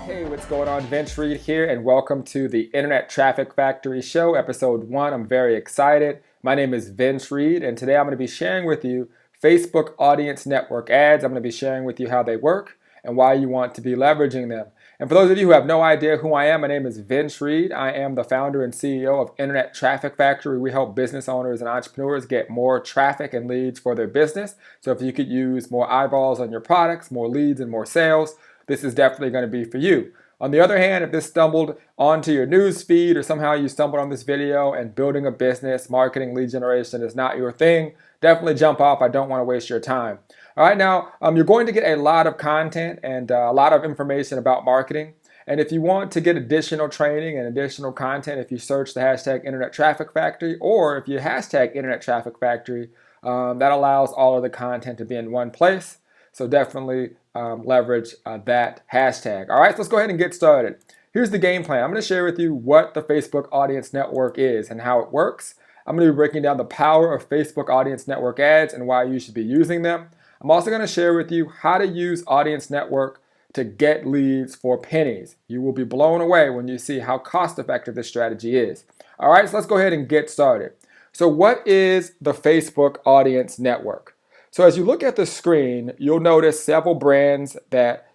Hey, what's going on? Vince Reed here, and welcome to the Internet Traffic Factory Show, episode 1. I'm very excited. My name is Vince Reed, and today I'm going to be sharing with you Facebook Audience Network ads. I'm going to be sharing with you how they work and why you want to be leveraging them. And for those of you who have no idea who I am, my name is Vince Reed. I am the founder and CEO of Internet Traffic Factory. We help business owners and entrepreneurs get more traffic and leads for their business. So if you could use more eyeballs on your products, more leads, and more sales, this is definitely going to be for you. On the other hand, if this stumbled onto your news feed or somehow you stumbled on this video and building a business, marketing, lead generation is not your thing, definitely jump off. I don't want to waste your time. All right, now you're going to get a lot of content and a lot of information about marketing. And if you want to get additional training and additional content, if you search the hashtag Internet Traffic Factory, or if you hashtag Internet Traffic Factory, that allows all of the content to be in one place. So definitely leverage that hashtag. All right, so let's go ahead and get started. Here's the game plan. I'm going to share with you what the Facebook Audience Network is and how it works. I'm going to be breaking down the power of Facebook Audience Network ads and why you should be using them. I'm also going to share with you how to use Audience Network to get leads for pennies. You will be blown away when you see how cost-effective this strategy is. All right, so let's go ahead and get started. So what is the Facebook Audience Network? So as you look at the screen, you'll notice several brands that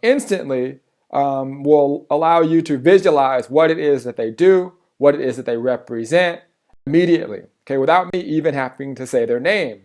instantly will allow you to visualize what it is that they do, what it is that they represent immediately, okay, without me even having to say their name.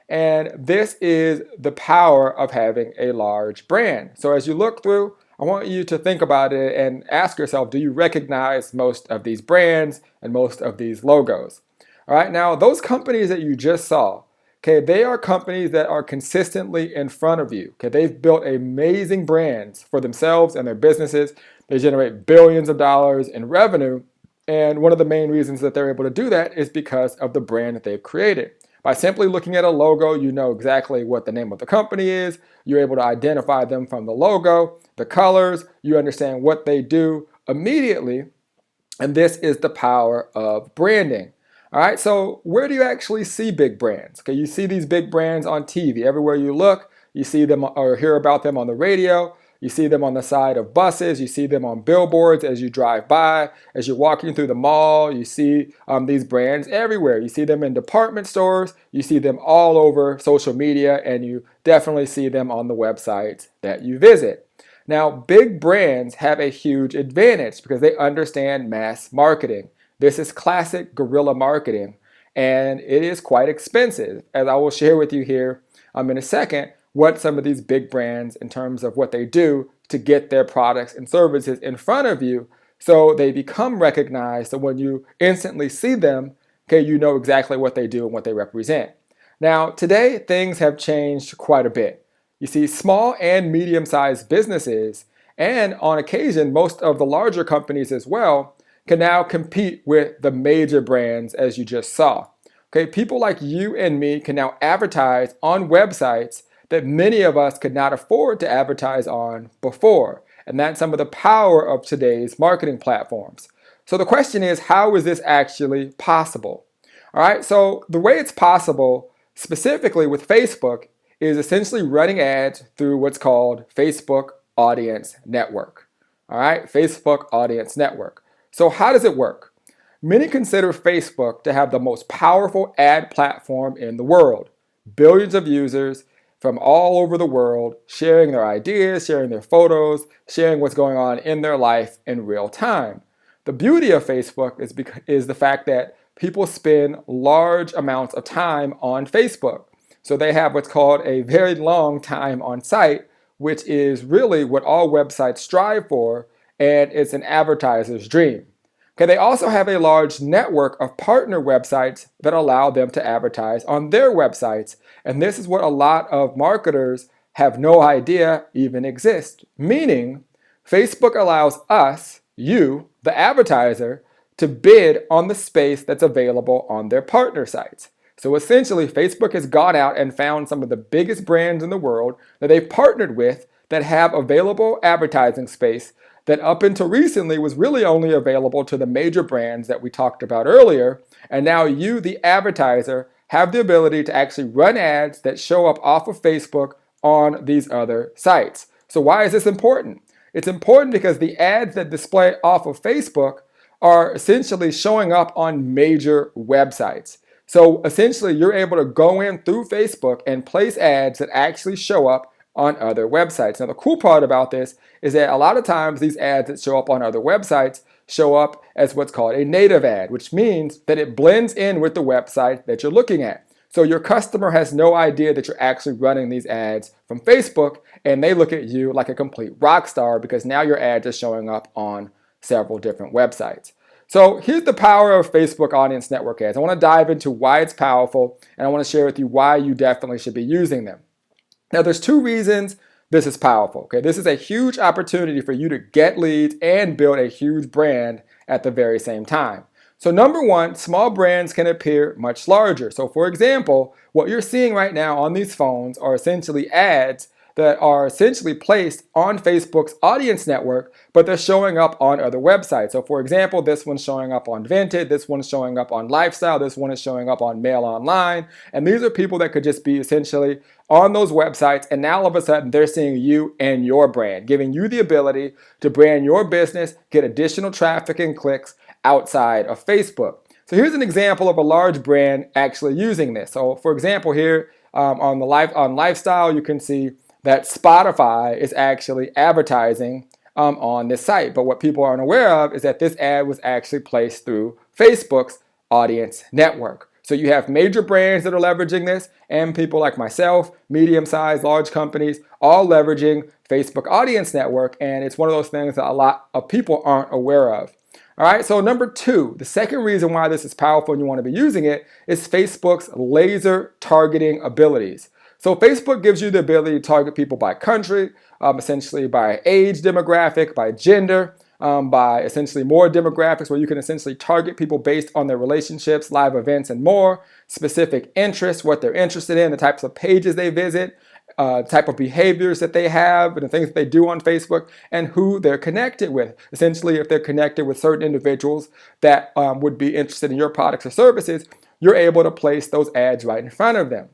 And this is the power of having a large brand. So as you look through, I want you to think about it and ask yourself, do you recognize most of these brands and most of these logos? All right, now those companies that you just saw, okay, they are companies that are consistently in front of you. Okay, they've built amazing brands for themselves and their businesses. They generate billions of dollars in revenue. And one of the main reasons that they're able to do that is because of the brand that they've created. By simply looking at a logo, you know exactly what the name of the company is. You're able to identify them from the logo, the colors. You understand what they do immediately. And this is the power of branding. All right, so where do you actually see big brands? Okay, you see these big brands on TV. Everywhere you look, you see them or hear about them on the radio. You see them on the side of buses. You see them on billboards as you drive by. As you're walking through the mall, you see these brands everywhere. You see them in department stores. You see them all over social media, and you definitely see them on the websites that you visit. Now, big brands have a huge advantage because they understand mass marketing. This is classic guerrilla marketing, and it is quite expensive, as I will share with you here in a second what some of these big brands in terms of what they do to get their products and services in front of you so they become recognized. So when you instantly see them, okay, you know exactly what they do and what they represent. Now, today, things have changed quite a bit. You see, small and medium-sized businesses, and on occasion, most of the larger companies as well, can now compete with the major brands as you just saw. Okay, people like you and me can now advertise on websites that many of us could not afford to advertise on before. And that's some of the power of today's marketing platforms. So the question is, how is this actually possible? All right, so the way it's possible, specifically with Facebook, is essentially running ads through what's called Facebook Audience Network. All right, Facebook Audience Network. So how does it work? Many consider Facebook to have the most powerful ad platform in the world. Billions of users from all over the world sharing their ideas, sharing their photos, sharing what's going on in their life in real time. The beauty of Facebook is the fact that people spend large amounts of time on Facebook. So they have what's called a very long time on site, which is really what all websites strive for, and it's an advertiser's dream. Okay, they also have a large network of partner websites that allow them to advertise on their websites. And this is what a lot of marketers have no idea even exists. Meaning, Facebook allows us, you, the advertiser, to bid on the space that's available on their partner sites. So essentially, Facebook has gone out and found some of the biggest brands in the world that they've partnered with that have available advertising space that up until recently was really only available to the major brands that we talked about earlier. And now you, the advertiser, have the ability to actually run ads that show up off of Facebook on these other sites. So why is this important? It's important because the ads that display off of Facebook are essentially showing up on major websites. So essentially, you're able to go in through Facebook and place ads that actually show up on other websites. Now, the cool part about this is that a lot of times these ads that show up on other websites show up as what's called a native ad, which means that it blends in with the website that you're looking at. So your customer has no idea that you're actually running these ads from Facebook, and they look at you like a complete rock star because now your ads are showing up on several different websites. So here's the power of Facebook Audience Network ads. I want to dive into why it's powerful, and I want to share with you why you definitely should be using them. Now, there's two reasons this is powerful. Okay, this is a huge opportunity for you to get leads and build a huge brand at the very same time. So number one, small brands can appear much larger. So for example, what you're seeing right now on these phones are essentially ads that are essentially placed on Facebook's audience network, but they're showing up on other websites. So for example, this one's showing up on Vinted, this one's showing up on Lifestyle, this one is showing up on Mail Online. And these are people that could just be essentially on those websites, and now all of a sudden they're seeing you and your brand, giving you the ability to brand your business, get additional traffic and clicks outside of Facebook. So here's an example of a large brand actually using this. So for example, here on Lifestyle, you can see that Spotify is actually advertising on this site. But what people aren't aware of is that this ad was actually placed through Facebook's audience network. So you have major brands that are leveraging this, and people like myself, medium-sized, large companies, all leveraging Facebook Audience Network, and it's one of those things that a lot of people aren't aware of. All right, so number two, the second reason why this is powerful and you want to be using it is Facebook's laser targeting abilities. So Facebook gives you the ability to target people by country, essentially by age demographic, by gender, by essentially more demographics where you can essentially target people based on their relationships, live events, and more, specific interests, what they're interested in, the types of pages they visit, type of behaviors that they have, and the things that they do on Facebook, and who they're connected with. Essentially, if they're connected with certain individuals that would be interested in your products or services, you're able to place those ads right in front of them.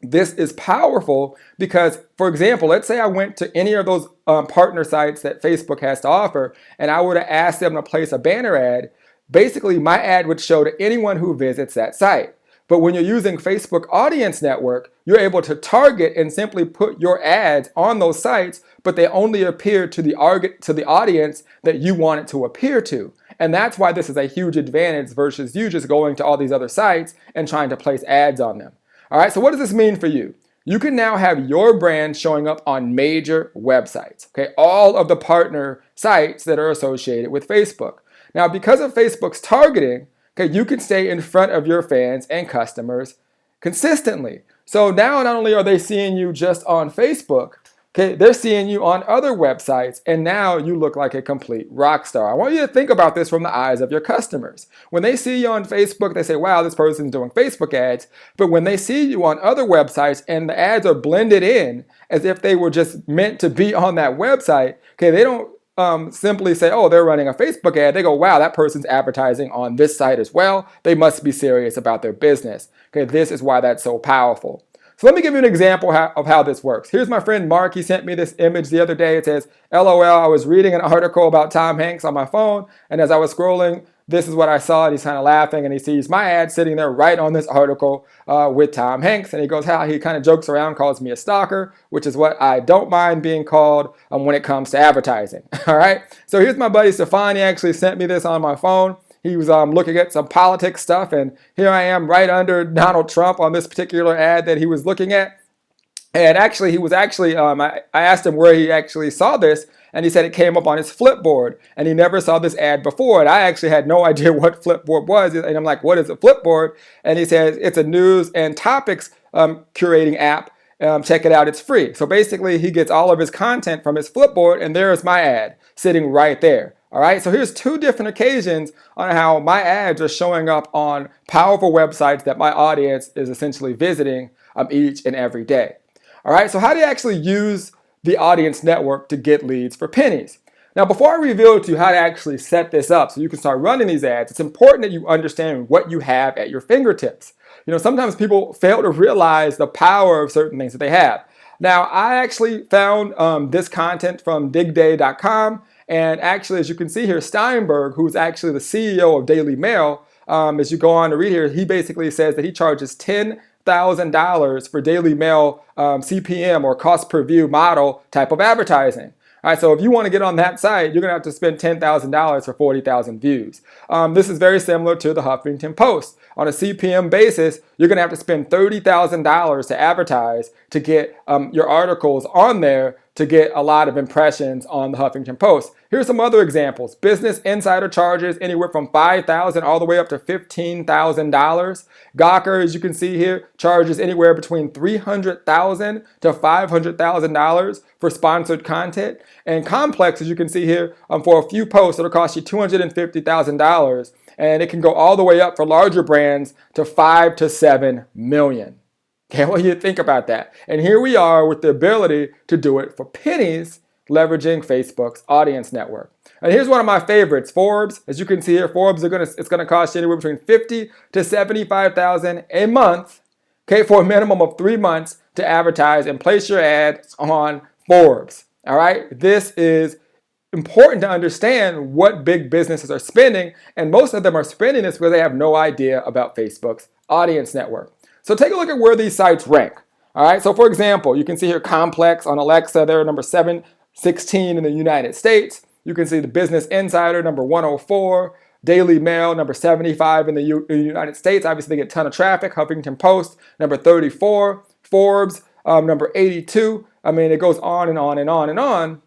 This is powerful because, for example, let's say I went to any of those partner sites that Facebook has to offer, and I would have asked them to place a banner ad. Basically, my ad would show to anyone who visits that site. But when you're using Facebook Audience Network, you're able to target and simply put your ads on those sites, but they only appear to the audience that you want it to appear to. And that's why this is a huge advantage versus you just going to all these other sites and trying to place ads on them. All right, so what does this mean for you? You can now have your brand showing up on major websites, okay? All of the partner sites that are associated with Facebook. Now, because of Facebook's targeting, okay, you can stay in front of your fans and customers consistently. So now not only are they seeing you just on Facebook, okay, they're seeing you on other websites, and now you look like a complete rock star. I want you to think about this from the eyes of your customers. When they see you on Facebook, they say, wow, this person's doing Facebook ads. But when they see you on other websites and the ads are blended in as if they were just meant to be on that website, okay, they don't simply say, oh, they're running a Facebook ad. They go, wow, that person's advertising on this site as well. They must be serious about their business. Okay, this is why that's so powerful. So let me give you an example of how this works. Here's my friend Mark. He sent me this image the other day. It says, LOL, I was reading an article about Tom Hanks on my phone, and as I was scrolling, this is what I saw, and he's kind of laughing, and he sees my ad sitting there right on this article with Tom Hanks, and he goes, how he kind of jokes around, calls me a stalker, which is what I don't mind being called when it comes to advertising. All right, so here's my buddy Stefan. He actually sent me this on my phone. He was looking at some politics stuff, and here I am right under Donald Trump on this particular ad that he was looking at. And actually, I asked him where he actually saw this, and he said it came up on his Flipboard, and he never saw this ad before. And I actually had no idea what Flipboard was, and I'm like, what is a Flipboard? And he says, it's a news and topics curating app. Check it out, it's free. So basically, he gets all of his content from his Flipboard, and there's my ad sitting right there. All right, so here's two different occasions on how my ads are showing up on powerful websites that my audience is essentially visiting each and every day. All right, so how do you actually use the audience network to get leads for pennies? Now, before I reveal to you how to actually set this up so you can start running these ads, it's important that you understand what you have at your fingertips. You know, sometimes people fail to realize the power of certain things that they have. Now, I actually found this content from digday.com. And actually, as you can see here, Steinberg, who's actually the CEO of Daily Mail, as you go on to read here, he basically says that he charges $10,000 for Daily Mail CPM or cost per view model type of advertising. All right, so if you want to get on that site, you're going to have to spend $10,000 for 40,000 views. This is very similar to the Huffington Post. On a CPM basis, you're going to have to spend $30,000 to advertise to get your articles on there to get a lot of impressions on the Huffington Post. Here's some other examples. Business Insider charges anywhere from $5,000 all the way up to $15,000. Gawker, as you can see here, charges anywhere between $300,000 to $500,000 for sponsored content. And Complex, as you can see here, for a few posts, it'll cost you $250,000. And it can go all the way up for larger brands to $5 to $7 million. Okay, what do you think about that? And here we are with the ability to do it for pennies, leveraging Facebook's audience network. And here's one of my favorites, Forbes. As you can see here, Forbes it's going to cost you anywhere between $50,000 to $75,000 a month, okay, for a minimum of 3 months to advertise and place your ads on Forbes. All right, this is important to understand what big businesses are spending, and most of them are spending this because they have no idea about Facebook's audience network. So take a look at where these sites rank. All right, so for example, you can see here Complex on Alexa, they're number 716 in the United States. You can see the Business Insider, number 104. Daily Mail, number 75 in the United States. Obviously, they get a ton of traffic. Huffington Post, number 34. Forbes, number 82. I mean, it goes on and on and on and on.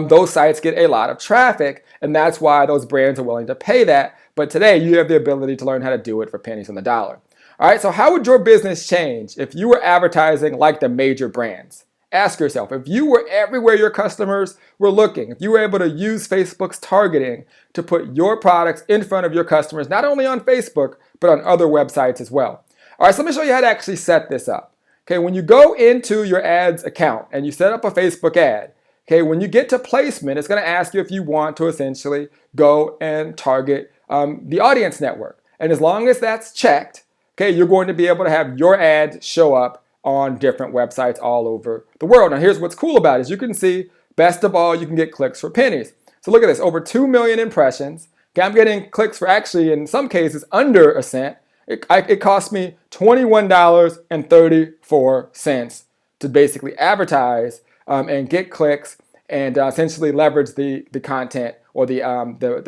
Those sites get a lot of traffic, and that's why those brands are willing to pay that. But today, you have the ability to learn how to do it for pennies on the dollar. All right, so how would your business change if you were advertising like the major brands? Ask yourself, if you were everywhere your customers were looking, if you were able to use Facebook's targeting to put your products in front of your customers, not only on Facebook, but on other websites as well. All right, so let me show you how to actually set this up. Okay, when you go into your ads account and you set up a Facebook ad, okay, when you get to placement, it's going to ask you if you want to essentially go and target the audience network. And as long as that's checked, okay, you're going to be able to have your ads show up on different websites all over the world. Now, here's what's cool about it. As you can see, best of all, you can get clicks for pennies. So look at this, over 2 million impressions. Okay, I'm getting clicks for actually, in some cases, under a cent. It cost me $21.34 to basically advertise and get clicks and essentially leverage the content or the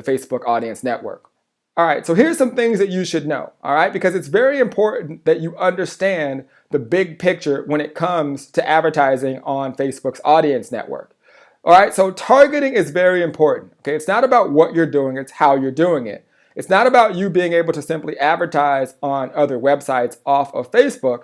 Facebook audience network. All right, so here's some things that you should know, all right? Because it's very important that you understand the big picture when it comes to advertising on Facebook's audience network. All right, so targeting is very important, okay? It's not about what you're doing, it's how you're doing it. It's not about you being able to simply advertise on other websites off of Facebook.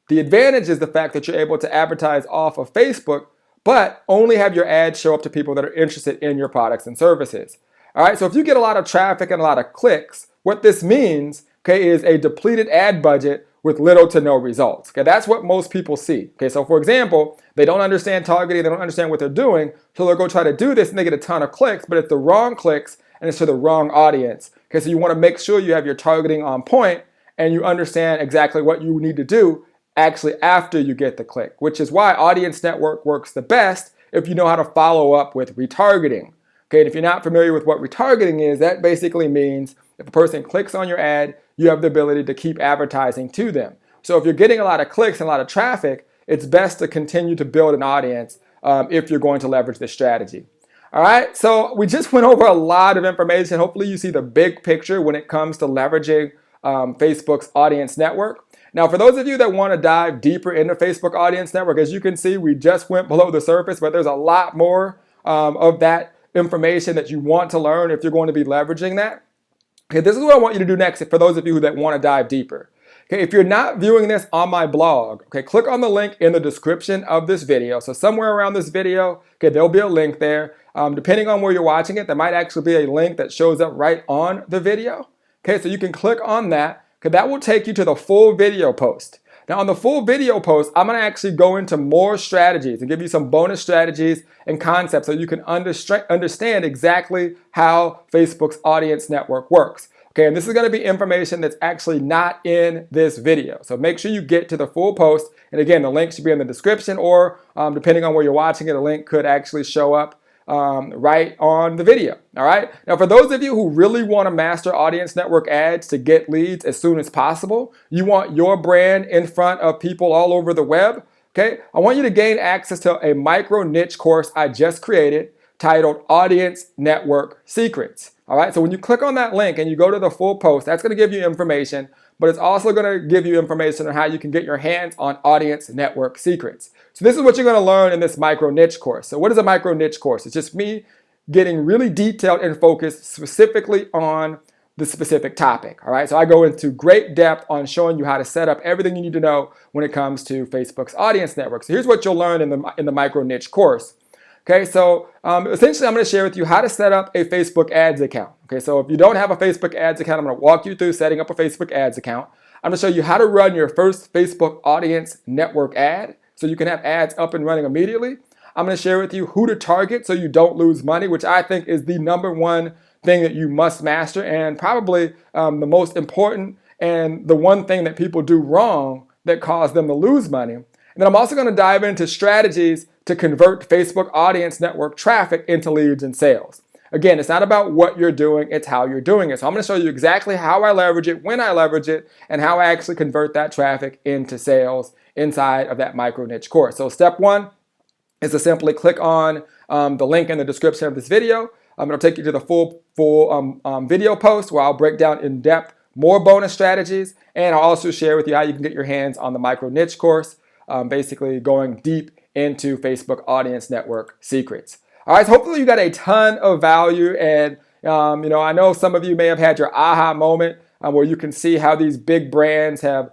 The advantage is the fact that you're able to advertise off of Facebook, but only have your ads show up to people that are interested in your products and services. All right, so if you get a lot of traffic and a lot of clicks, what this means, okay, is a depleted ad budget with little to no results. Okay, that's what most people see. Okay, so for example, they don't understand targeting, they don't understand what they're doing, so they'll go try to do this and they get a ton of clicks, but it's the wrong clicks and it's to the wrong audience. Okay, so you want to make sure you have your targeting on point and you understand exactly what you need to do actually after you get the click, which is why Audience Network works the best if you know how to follow up with retargeting. Okay, and if you're not familiar with what retargeting is, that basically means if a person clicks on your ad, you have the ability to keep advertising to them. So if you're getting a lot of clicks and a lot of traffic, it's best to continue to build an audience if you're going to leverage this strategy. All right, so we just went over a lot of information. Hopefully you see the big picture when it comes to leveraging Facebook's audience network. Now, for those of you that want to dive deeper into Facebook audience network, as you can see, we just went below the surface, but there's a lot more of that information that you want to learn if you're going to be leveraging that. Okay, this is what I want you to do next for those of you that want to dive deeper. Okay, if you're not viewing this on my blog, okay, click on the link in the description of this video. So somewhere around this video, okay, there'll be a link there. Depending on where you're watching it, there might actually be a link that shows up right on the video. Okay, so you can click on that, because that will take you to the full video post. Now, on the full video post, I'm going to actually go into more strategies and give you some bonus strategies and concepts so you can understand exactly how Facebook's audience network works. Okay, and this is going to be information that's actually not in this video. So make sure you get to the full post. And again, the link should be in the description, or depending on where you're watching it, a link could actually show up right on the video. All right. Now, for those of you who really want to master audience network ads to get leads as soon as possible, you want your brand in front of people all over the web. Okay. I want you to gain access to a micro niche course I just created titled Audience Network Secrets. All right, so when you click on that link and you go to the full post, that's going to give you information, but it's also going to give you information on how you can get your hands on audience network secrets. So this is what you're going to learn in this micro niche course. So what is a micro niche course? It's just me getting really detailed and focused specifically on the specific topic. All right, so I go into great depth on showing you how to set up everything you need to know when it comes to Facebook's audience network. So here's what you'll learn in the micro niche course. Okay, so essentially I'm going to share with you how to set up a Facebook ads account. Okay, so if you don't have a Facebook ads account, I'm going to walk you through setting up a Facebook ads account. I'm going to show you how to run your first Facebook audience network ad so you can have ads up and running immediately. I'm going to share with you who to target so you don't lose money, which I think is the number one thing that you must master, and probably the most important and the one thing that people do wrong that cause them to lose money. And then I'm also going to dive into strategies to convert Facebook audience network traffic into leads and sales. Again, it's not about what you're doing, it's how you're doing it. So I'm going to show you exactly how I leverage it, when I leverage it, and how I actually convert that traffic into sales inside of that micro niche course. So step one is to simply click on the link in the description of this video. It'll take you to the full video post where I'll break down in depth more bonus strategies, and I'll also share with you how you can get your hands on the micro niche course, basically going deep into Facebook audience network secrets. All right, so hopefully you got a ton of value, and I know some of you may have had your aha moment where you can see how these big brands have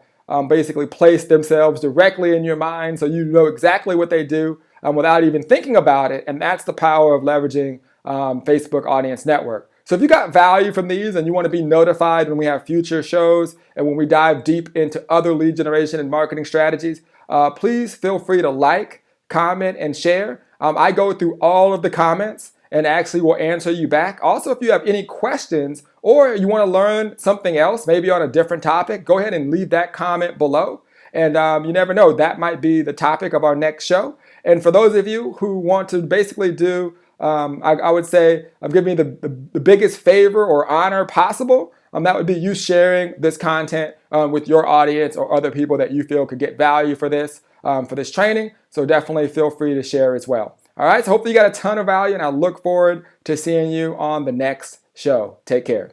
basically placed themselves directly in your mind, so you know exactly what they do without even thinking about it, and that's the power of leveraging Facebook audience network. So if you got value from these and you want to be notified when we have future shows and when we dive deep into other lead generation and marketing strategies, please feel free to like, comment, and share. I go through all of the comments and actually will answer you back. Also, if you have any questions or you want to learn something else, maybe on a different topic, go ahead and leave that comment below. And you never know, that might be the topic of our next show. And for those of you who want to basically do, I would say, give me the biggest favor or honor possible, that would be you sharing this content with your audience or other people that you feel could get value for this training. So definitely feel free to share as well. All right, so hopefully you got a ton of value, and I look forward to seeing you on the next show. Take care.